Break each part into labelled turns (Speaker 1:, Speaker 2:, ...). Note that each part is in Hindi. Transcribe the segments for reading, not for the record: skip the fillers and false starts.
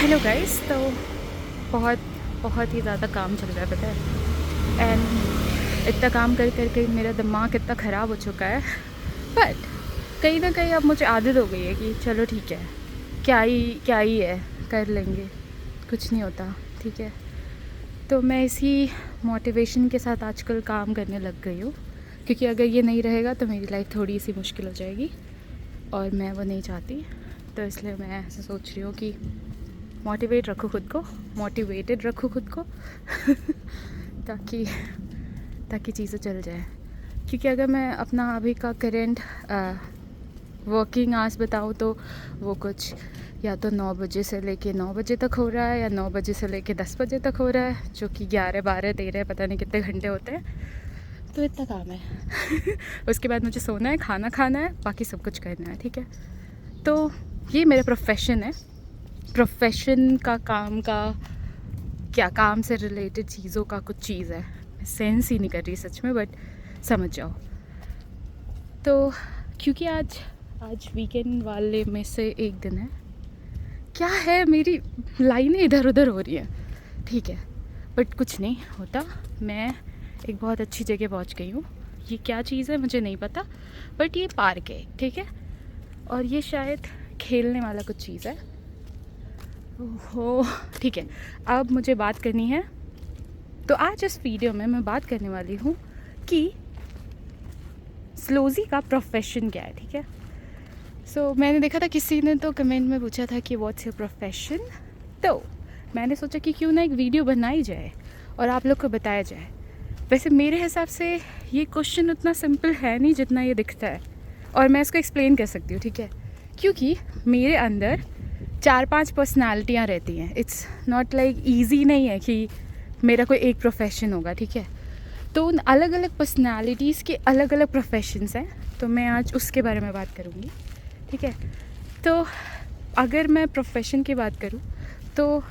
Speaker 1: Hello guys. तो बहुत बहुत ही ज़्यादा काम चल रहा है, पता है। एंड इतना काम कर करके मेरा दिमाग इतना ख़राब हो चुका है। बट कहीं ना कहीं अब मुझे आदत हो गई है कि चलो ठीक है, क्या ही है, कर लेंगे, कुछ नहीं होता, ठीक है। तो मैं इसी मोटिवेशन के साथ आजकल काम करने लग गई हूँ, क्योंकि अगर ये नहीं रहेगा तो मेरी लाइफ थोड़ी सी मुश्किल हो जाएगी और मैं वो नहीं चाहती। तो इसलिए मैं ऐसे सोच रही हूँ कि मोटिवेट रखो खुद को, मोटिवेटेड रखो खुद को ताकि ताकि चीज़ें चल जाए। क्योंकि अगर मैं अपना अभी का करेंट वर्किंग आवर्स बताऊँ तो वो कुछ या तो 9 बजे से लेके 9 बजे तक हो रहा है, या 9 बजे से लेके 10 बजे तक हो रहा है, जो कि 11 12 13 पता नहीं कितने घंटे होते हैं। तो इतना काम है उसके बाद मुझे सोना है, खाना खाना है, बाकी सब कुछ करना है, ठीक है। तो ये मेरा प्रोफेशन है। प्रोफेशन का काम का क्या, काम से रिलेटेड चीज़ों का कुछ चीज़ है, सेंस ही नहीं कर रही सच में, बट समझ जाओ। तो क्योंकि आज आज वीकेंड वाले में से एक दिन है, क्या है, मेरी लाइनें इधर उधर हो रही हैं, ठीक है, बट कुछ नहीं होता। मैं एक बहुत अच्छी जगह पहुंच गई हूँ। ये क्या चीज़ है मुझे नहीं पता, बट ये पार्क है, ठीक है, और ये शायद खेलने वाला कुछ चीज़ है। ओहो, ठीक है। अब मुझे बात करनी है। तो आज इस वीडियो में मैं बात करने वाली हूँ कि स्लोजी का प्रोफेशन क्या है, ठीक है। सो मैंने देखा था किसी ने तो कमेंट में पूछा था कि व्हाट्स योर प्रोफेशन। तो मैंने सोचा कि क्यों ना एक वीडियो बनाई जाए और आप लोग को बताया जाए। वैसे मेरे हिसाब से ये क्वेश्चन उतना सिंपल है नहीं जितना ये दिखता है, और मैं इसको एक्सप्लेन कर सकती हूँ, ठीक है। क्योंकि मेरे अंदर 4-5 पर्सनालिटियाँ रहती हैं। इट्स नॉट लाइक ईजी नहीं है कि मेरा कोई एक प्रोफेशन होगा, ठीक है। तो उन अलग अलग पर्सनालिटीज़ के अलग अलग प्रोफेशंस हैं, तो मैं आज उसके बारे में बात करूँगी, ठीक है। तो अगर मैं प्रोफेशन की बात करूँ तो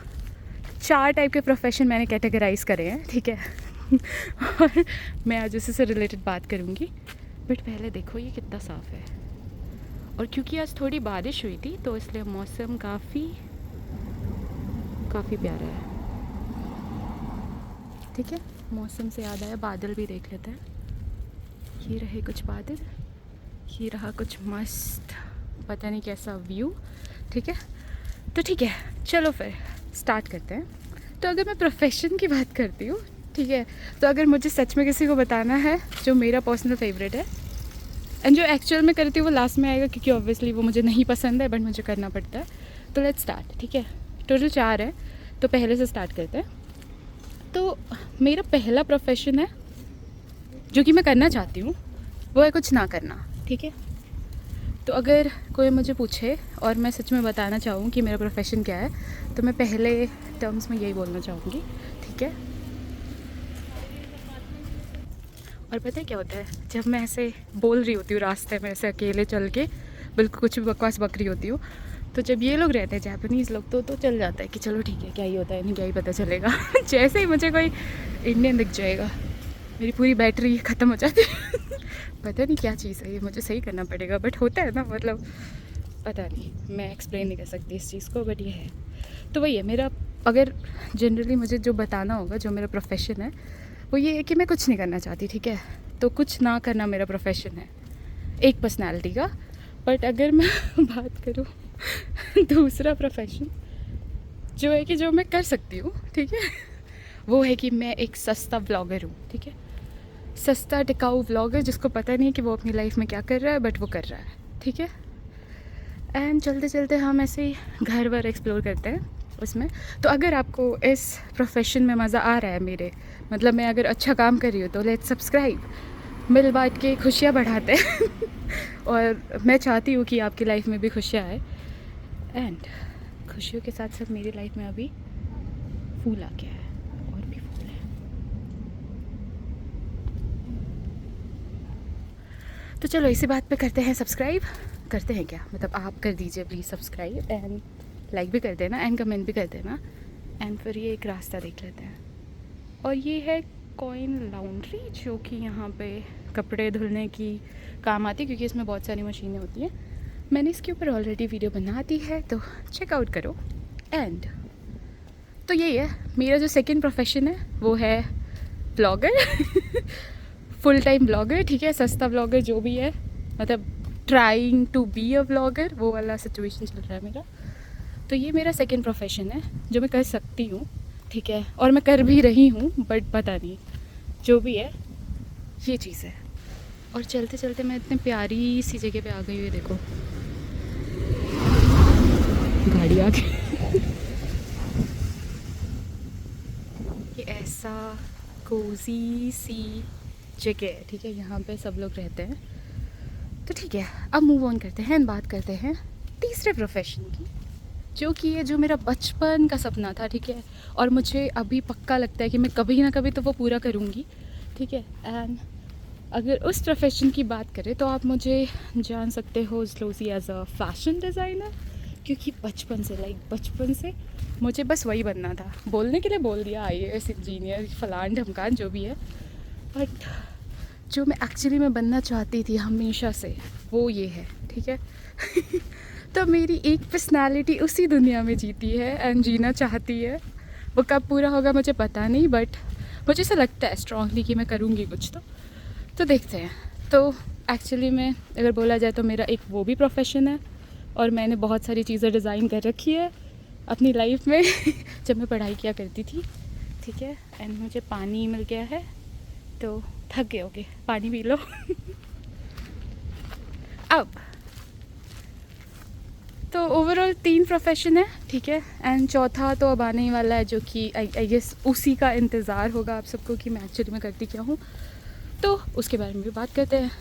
Speaker 1: 4 टाइप के प्रोफेशन मैंने कैटेगराइज करे हैं, ठीक है और मैं आज उसी से रिलेटेड बात करूँगी। बट पहले देखो ये कितना साफ़ है, और क्योंकि आज थोड़ी बारिश हुई थी तो इसलिए मौसम काफ़ी प्यारा है, ठीक है। मौसम से याद आया, बादल भी देख लेते हैं। ये रहे कुछ बादल, ये रहा कुछ मस्त पता नहीं कैसा व्यू, ठीक है। तो ठीक है, चलो फिर स्टार्ट करते हैं। तो अगर मैं प्रोफेशन की बात करती हूँ, ठीक है, तो अगर मुझे सच में किसी को बताना है जो मेरा पर्सनल फेवरेट है एंड जो एक्चुअल में करती हूँ वो लास्ट में आएगा, क्योंकि ऑब्वियसली वो मुझे नहीं पसंद है बट मुझे करना पड़ता है। तो लेट्स स्टार्ट, ठीक है। टोटल 4 है, तो पहले से स्टार्ट करते हैं। तो मेरा पहला प्रोफेशन है जो कि मैं करना चाहती हूँ, वो है कुछ ना करना, ठीक है। तो अगर कोई मुझे पूछे और मैं सच में बताना चाहूँ कि मेरा प्रोफेशन क्या है, तो मैं पहले टर्म्स में यही बोलना चाहूँगी, ठीक है। और पता है क्या होता है, जब मैं ऐसे बोल रही होती हूँ रास्ते में ऐसे अकेले चल के, बिल्कुल कुछ भी बकवास बक रही होती हूँ, तो जब ये लोग रहते हैं जापानीज़ लोग तो चल जाता है कि चलो ठीक है, क्या ही होता है, नहीं क्या ही पता चलेगा जैसे ही मुझे कोई इंडियन दिख जाएगा मेरी पूरी बैटरी ख़त्म हो जाती है पता नहीं क्या चीज़ है ये, मुझे सही करना पड़ेगा, बट होता है ना, मतलब पता नहीं, मैं एक्सप्लेन नहीं कर सकती इस चीज़ को, बट ये है। तो वही है मेरा, अगर जनरली मुझे जो बताना होगा जो मेरा प्रोफेशन है वो ये है कि मैं कुछ नहीं करना चाहती, ठीक है। तो कुछ ना करना मेरा प्रोफेशन है, एक पर्सनैलिटी का। बट अगर मैं बात करूँ दूसरा प्रोफेशन जो है कि जो मैं कर सकती हूँ, ठीक है, वो है कि मैं एक सस्ता ब्लॉगर हूँ, ठीक है। सस्ता टिकाऊ व्लॉगर जिसको पता नहीं है कि वो अपनी लाइफ में क्या कर रहा है, बट वो कर रहा है, ठीक है। एंड चलते चलते हम ऐसे ही घर वर एक्सप्लोर करते हैं उसमें। तो अगर आपको इस प्रोफेशन में मज़ा आ रहा है मेरे, मतलब मैं अगर अच्छा काम कर रही हूँ, तो लेट्स सब्सक्राइब, मिल बांट के खुशियाँ बढ़ाते हैं और मैं चाहती हूँ कि आपकी लाइफ में भी खुशियाँ आए। एंड खुशियों के साथ साथ मेरी लाइफ में अभी फूल आ गया है, और भी फूल है। तो चलो इसी बात पे करते हैं सब्सक्राइब, करते हैं क्या, मतलब आप कर दीजिए प्लीज़ सब्सक्राइब, एंड लाइक भी कर देना, एंड कमेंट भी कर देना। एंड फिर ये एक रास्ता देख लेते हैं, और ये है कॉइन लॉन्ड्री, जो कि यहाँ पे कपड़े धुलने की काम आती है, क्योंकि इसमें बहुत सारी मशीनें होती हैं। मैंने इसके ऊपर ऑलरेडी वीडियो बना दी है, तो चेकआउट करो। एंड तो यही है मेरा जो सेकंड प्रोफेशन है, वो है ब्लॉगर। फुल टाइम ब्लॉगर, ठीक है, सस्ता ब्लॉगर जो भी है, मतलब trying to be a blogger, वो वाला सिचुएशन चल रहा है मेरा। तो ये मेरा सेकंड प्रोफेशन है जो मैं कर सकती हूँ, ठीक है, और मैं कर भी रही हूँ, बट पता नहीं जो भी है ये चीज़ है। और चलते चलते मैं इतनी प्यारी सी जगह पे आ गई हुई, देखो गाड़ी आ गई। ये ऐसा कोजी सी जगह है, ठीक है, यहाँ पे सब लोग रहते हैं। तो ठीक है, अब मूव ऑन करते हैं, बात करते हैं तीसरे प्रोफेशन की, जो कि ये जो मेरा बचपन का सपना था, ठीक है, और मुझे अभी पक्का लगता है कि मैं कभी ना कभी तो वो पूरा करूँगी, ठीक है। एंड अगर उस प्रोफेशन की बात करें तो आप मुझे जान सकते हो स्लोजी एज अ फैशन डिज़ाइनर, क्योंकि बचपन से मुझे बस वही बनना था। बोलने के लिए बोल दिया IAS इंजीनियर फलान ढमकान जो भी है, बट जो मैं एक्चुअली में बनना चाहती थी हमेशा से, वो ये है, ठीक है। तो मेरी एक पर्सनालिटी उसी दुनिया में जीती है एंड जीना चाहती है। वो कब पूरा होगा मुझे पता नहीं, बट मुझे ऐसा लगता है स्ट्रांगली कि मैं करूँगी कुछ तो देखते हैं। तो एक्चुअली में अगर बोला जाए तो मेरा एक वो भी प्रोफेशन है, और मैंने बहुत सारी चीज़ें डिज़ाइन कर रखी है अपनी लाइफ में जब मैं पढ़ाई किया करती थी, ठीक है। एंड मुझे पानी मिल गया है, तो थक गए होगे, पानी पी लो। अब तो ओवरऑल 3 प्रोफेशन है, ठीक है, एंड चौथा तो अब आने ही वाला है, जो कि आई गेस उसी का इंतज़ार होगा आप सबको कि मैं एक्चुअली में करती क्या हूँ। तो उसके बारे में भी बात करते हैं।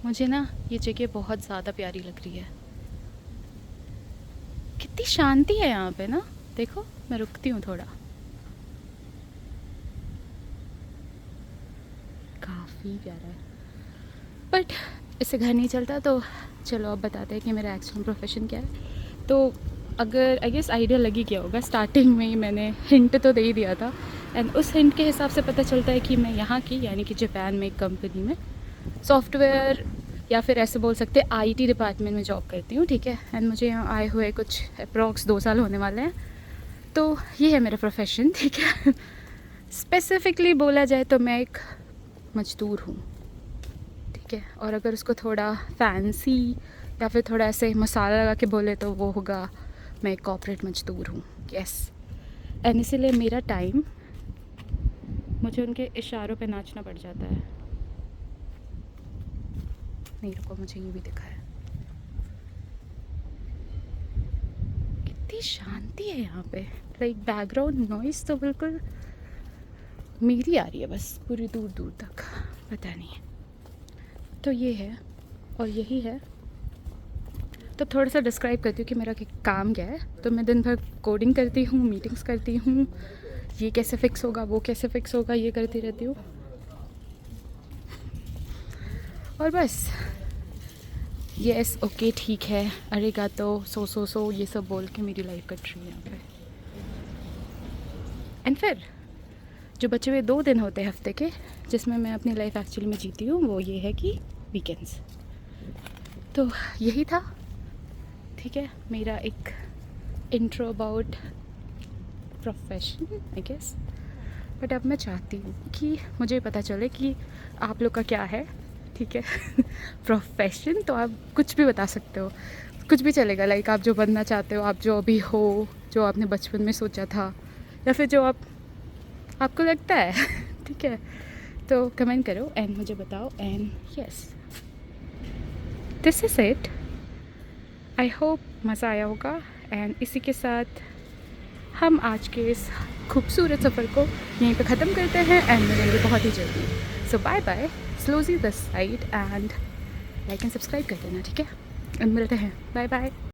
Speaker 1: मुझे ना ये जगह बहुत ज़्यादा प्यारी लग रही है, कितनी शांति है यहाँ पे ना। देखो मैं रुकती हूँ थोड़ा, काफ़ी प्यारा है, बट इससे घर नहीं चलता। तो चलो अब बताते हैं कि मेरा एक्चुअल प्रोफेशन क्या है। तो अगर आई गेस आइडिया लगी गया होगा, स्टार्टिंग में ही मैंने हिंट तो दे ही दिया था, एंड उस हिंट के हिसाब से पता चलता है कि मैं यहाँ की यानी कि जापान में एक कंपनी में सॉफ्टवेयर या फिर ऐसे बोल सकते हैं IT डिपार्टमेंट में जॉब करती हूँ, ठीक है। एंड मुझे यहाँ आए हुए कुछ अप्रॉक्स 2 साल होने वाले हैं। तो ये है मेरा प्रोफेशन, ठीक है। स्पेसिफिकली बोला जाए तो मैं एक मजदूर हूँ, ठीक है, और अगर उसको थोड़ा फैंसी या फिर थोड़ा ऐसे मसाला लगा के बोले तो वो होगा मैं एक कॉर्पोरेट मजदूर हूँ, यस। एंड इसीलिए मेरा टाइम मुझे उनके इशारों पे नाचना पड़ जाता है। नहीं रुको, मुझे ये भी दिखा है, कितनी शांति है यहाँ पे। लाइक बैकग्राउंड नॉइज़ तो बिल्कुल मेरी आ रही है बस पूरी दूर दूर तक, पता नहीं। तो ये है और यही है। तो थोड़ा सा डिस्क्राइब करती हूँ कि मेरा काम क्या है। तो मैं दिन भर कोडिंग करती हूँ, मीटिंग्स करती हूँ, ये कैसे फिक्स होगा, वो कैसे फिक्स होगा, ये करती रहती हूँ, और बस यस ओके ठीक है, अरेगातो, सो ये सब बोल के मेरी लाइफ कट रही है यहाँ पे। एंड फिर जो बचे हुए 2 दिन होते हैं हफ्ते के, जिसमें मैं अपनी लाइफ एक्चुअली में जीती हूँ, वो ये है कि वीकेंड्स। तो यही था, ठीक है, मेरा एक intro about profession I guess. But अब मैं चाहती हूँ कि मुझे पता चले कि आप लोग का क्या है, ठीक है। प्रोफेशन तो आप कुछ भी बता सकते हो, कुछ भी चलेगा। लाइक आप जो बनना चाहते हो, आप जो अभी हो, जो आपने बचपन में सोचा था, या फिर जो आपको लगता है, ठीक है। तो कमेंट करो एंड मुझे बताओ। And yes, this is it. I hope मज़ा आया होगा। एंड इसी के साथ हम आज के इस खूबसूरत सफ़र को यहीं पे ख़त्म करते हैं एंड मिलेंगे बहुत ही जल्दी। सो बाय बाय, स्लोजी this side, and like and subscribe कर देना, ठीक है। एंड मिलते हैं, बाय बाय।